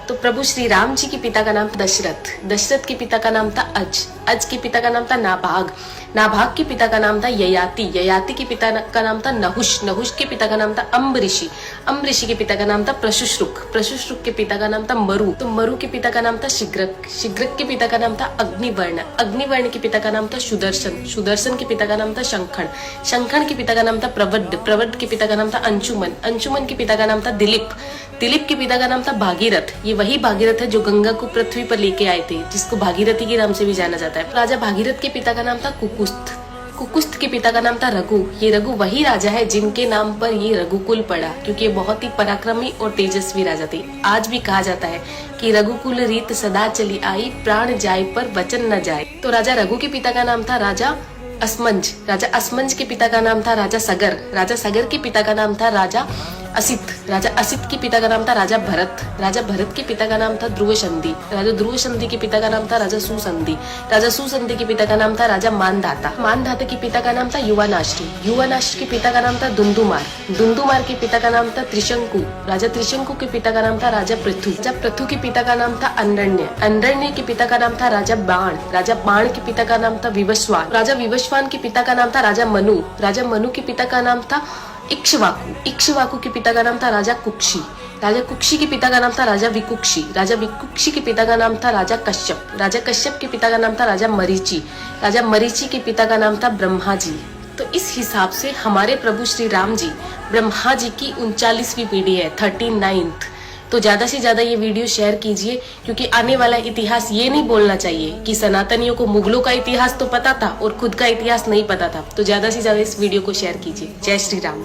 तो प्रभु श्री राम जी के पिता का नाम दशरथ, दशरथ के पिता का नाम था अज, अज के पिता का नाम था नाभाग, नाभाग के पिता का नाम था ययाति, ययाति के पिता का नाम था नहुष, नहुष के पिता का नाम था अम्बऋषि, अम्बऋषि के पिता का नाम था प्रशुश्रुक, प्रशुश्रुक के पिता का नाम था मरु, तो मरु के पिता का नाम था शिग्रक, शिग्रक के पिता का नाम था अग्निवर्ण, अग्निवर्ण के पिता का नाम था सुदर्शन, सुदर्शन के पिता का नाम था शंखण, शंखण के पिता का नाम था प्रवड्ड, प्रवड्ड के पिता का नाम था अंशुमन, अंशुमन के पिता का नाम था दिलीप, दिलीप के पिता का नाम था भागीरथ, ये वही भागीरथ है जो गंगा को पृथ्वी पर लेके आए थे, जिसको भागीरथी के नाम से भी जाना जाता है। राजा भागीरथ के पिता का नाम था कुकुस्थ, कुकुस्थ के पिता का नाम था रघु, ये रघु वही राजा है जिनके नाम पर ये रघुकुल पड़ा, क्योंकि ये बहुत ही पराक्रमी और तेजस्वी राजा थे। आज भी कहा जाता है कि रघुकुल रीत सदा चली आई, प्राण जाए पर वचन न जाए। तो राजा रघु के पिता का नाम था राजा असमंज, राजा असमंज के पिता का नाम था राजा सगर, राजा सगर के पिता का नाम था राजा असित, राजा असित के पिता का नाम था राजा भरत, राजा भरत के पिता का नाम था ध्रुव संधि, राजा ध्रुव संधि के पिता का नाम था राजा सुसंधि, राजा सुसंधि के पिता का नाम था राजा मानधाता, मानधाता के पिता का नाम था युवानाश्री, युवानाश्री के पिता का नाम था दुंदुमार, दुंदुमार के पिता का नाम था त्रिशंकु, राजा त्रिशंकु के पिता का नाम था राजा पृथु, राजा पृथु के पिता का नाम था अनरण्य, अनरण्य के पिता का नाम था राजा बाण, राजा बाण के पिता का नाम था विवस्वान, राजा विवस्वान के पिता का नाम था राजा मनु, राजा मनु के पिता का नाम था इक्ष्वाकु, इक्ष्वाकु के पिता का नाम था राजा कुक्षी, राजा कुक्षी के पिता का नाम था राजा विकुक्षी, राजा विकुक्षी के पिता का नाम था राजा कश्यप, राजा कश्यप के पिता का नाम था राजा मरीचि, राजा मरीचि के पिता का नाम था ब्रह्मा जी। तो इस हिसाब से हमारे प्रभु श्री राम जी ब्रह्मा जी की 39वीं पीढ़ी है, 39th। तो ज्यादा से ज्यादा ये वीडियो शेयर कीजिए, क्योंकि आने वाला इतिहास ये नहीं बोलना चाहिए कि सनातनियों को मुगलों का इतिहास तो पता था और खुद का इतिहास नहीं पता था। तो ज्यादा से ज्यादा इस वीडियो को शेयर कीजिए। जय श्री राम।